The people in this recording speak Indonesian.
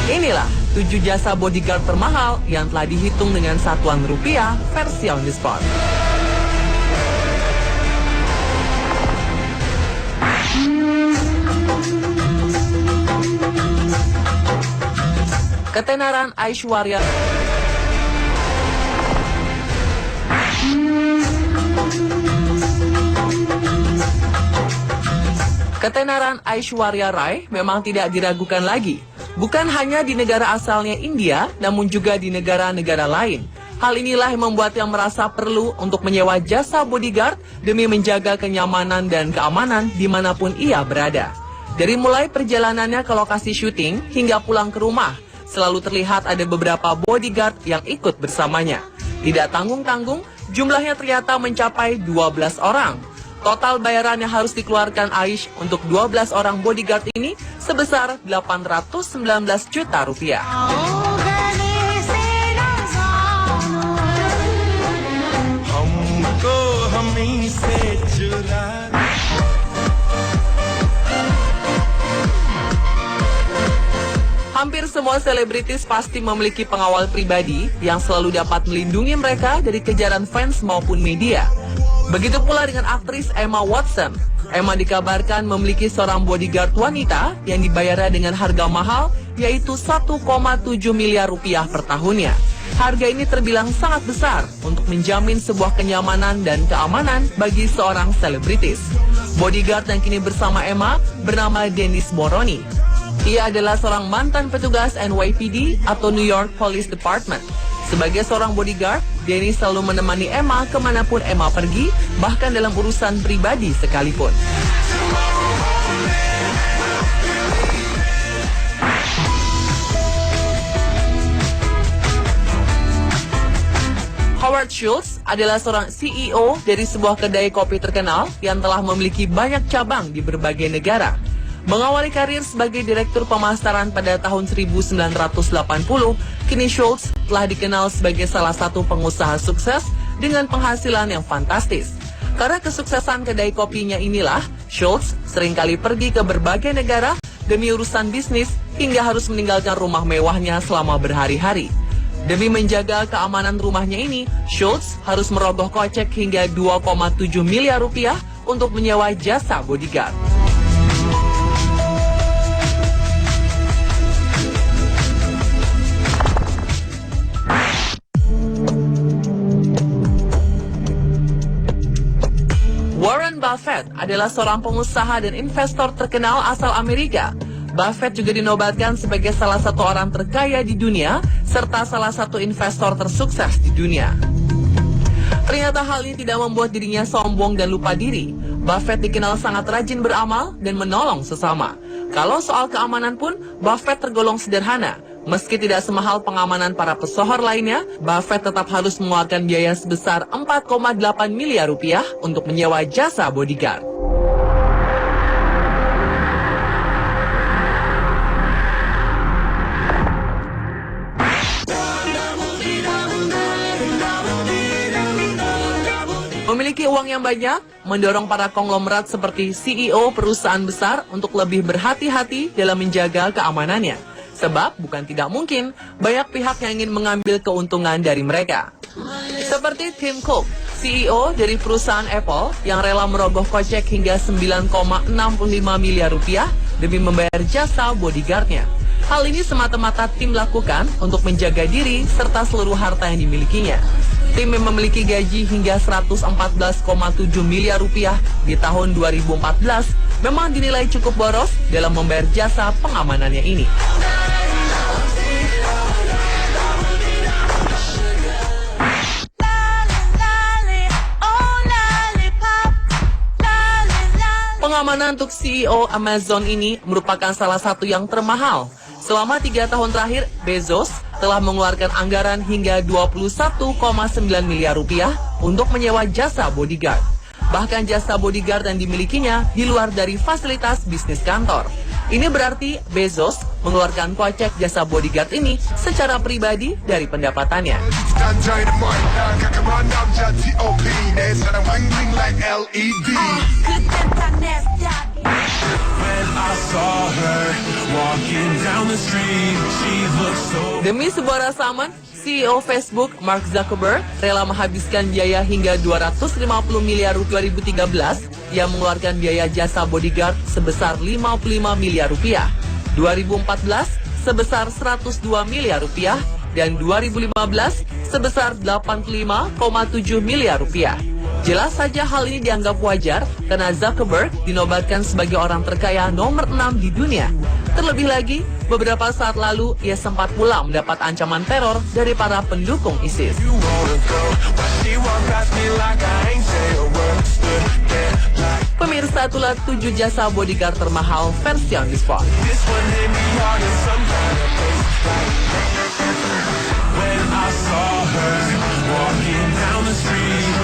Inilah 7 jasa bodyguard termahal yang telah dihitung dengan satuan rupiah versi on the spot. Ketenaran Aishwarya Ketenaran Aishwarya Rai memang tidak diragukan lagi. Bukan hanya di negara asalnya India, namun juga di negara-negara lain. Hal inilah yang membuatnya merasa perlu untuk menyewa jasa bodyguard demi menjaga kenyamanan dan keamanan dimanapun ia berada. Dari mulai perjalanannya ke lokasi syuting hingga pulang ke rumah, selalu terlihat ada beberapa bodyguard yang ikut bersamanya. Tidak tanggung-tanggung, jumlahnya ternyata mencapai 12 orang. Total bayaran yang harus dikeluarkan Aish untuk 12 orang bodyguard ini sebesar 819 juta rupiah. Hampir semua selebritis pasti memiliki pengawal pribadi yang selalu dapat melindungi mereka dari kejaran fans maupun media. Begitu pula dengan aktris Emma Watson. Emma dikabarkan memiliki seorang bodyguard wanita yang dibayarnya dengan harga mahal, yaitu 1,7 miliar rupiah per tahunnya. Harga ini terbilang sangat besar untuk menjamin sebuah kenyamanan dan keamanan bagi seorang selebritis. Bodyguard yang kini bersama Emma bernama Dennis Moroni. Ia adalah seorang mantan petugas NYPD atau New York Police Department. Sebagai seorang bodyguard, Dennis selalu menemani Emma kemanapun Emma pergi, bahkan dalam urusan pribadi sekalipun. Howard Schultz adalah seorang CEO dari sebuah kedai kopi terkenal yang telah memiliki banyak cabang di berbagai negara. Mengawali karir sebagai direktur pemasaran pada tahun 1980, kini Schultz telah dikenal sebagai salah satu pengusaha sukses dengan penghasilan yang fantastis. Karena kesuksesan kedai kopinya inilah, Schultz seringkali pergi ke berbagai negara demi urusan bisnis hingga harus meninggalkan rumah mewahnya selama berhari-hari. Demi menjaga keamanan rumahnya ini, Schultz harus merogoh kocek hingga 2,7 miliar rupiah untuk menyewa jasa bodyguard. Warren Buffett adalah seorang pengusaha dan investor terkenal asal Amerika. Buffett juga dinobatkan sebagai salah satu orang terkaya di dunia, serta salah satu investor tersukses di dunia. Ternyata hal ini tidak membuat dirinya sombong dan lupa diri. Buffett dikenal sangat rajin beramal dan menolong sesama. Kalau soal keamanan pun, Buffett tergolong sederhana. Meski tidak semahal pengamanan para pesohor lainnya, Buffett tetap harus mengeluarkan biaya sebesar 4,8 miliar rupiah untuk menyewa jasa bodyguard. Memiliki uang yang banyak, mendorong para konglomerat seperti CEO perusahaan besar untuk lebih berhati-hati dalam menjaga keamanannya. Sebab bukan tidak mungkin banyak pihak yang ingin mengambil keuntungan dari mereka. Seperti Tim Cook, CEO dari perusahaan Apple yang rela merogoh kocek hingga 9,65 miliar rupiah demi membayar jasa bodyguardnya. Hal ini semata-mata Tim lakukan untuk menjaga diri serta seluruh harta yang dimilikinya. Tim yang memiliki gaji hingga 114,7 miliar rupiah di tahun 2014 memang dinilai cukup boros dalam membayar jasa pengamanannya ini. Pengamanan untuk CEO Amazon ini merupakan salah satu yang termahal. Selama 3 tahun terakhir, Bezos telah mengeluarkan anggaran hingga 21,9 miliar rupiah untuk menyewa jasa bodyguard. Bahkan jasa bodyguard yang dimilikinya di luar dari fasilitas bisnis kantor. Ini berarti Bezos mengeluarkan kocek jasa bodyguard ini secara pribadi dari pendapatannya. When I saw her walking down the street, she looked so. Demi sebuah rangsangan, CEO Facebook Mark Zuckerberg rela menghabiskan biaya hingga 250 miliar rupiah 2013 yang mengeluarkan biaya jasa bodyguard sebesar 55 miliar rupiah. 2014 sebesar 102 miliar rupiah dan 2015 sebesar 85,7 miliar rupiah. Jelas saja hal ini dianggap wajar karena Zuckerberg dinobatkan sebagai orang terkaya nomor 6 di dunia. Terlebih lagi, beberapa saat lalu ia sempat pula mendapat ancaman teror dari para pendukung ISIS. Pemirsa, itulah 7 jasa bodyguard termahal versi on the spot. When I saw her walking down the street,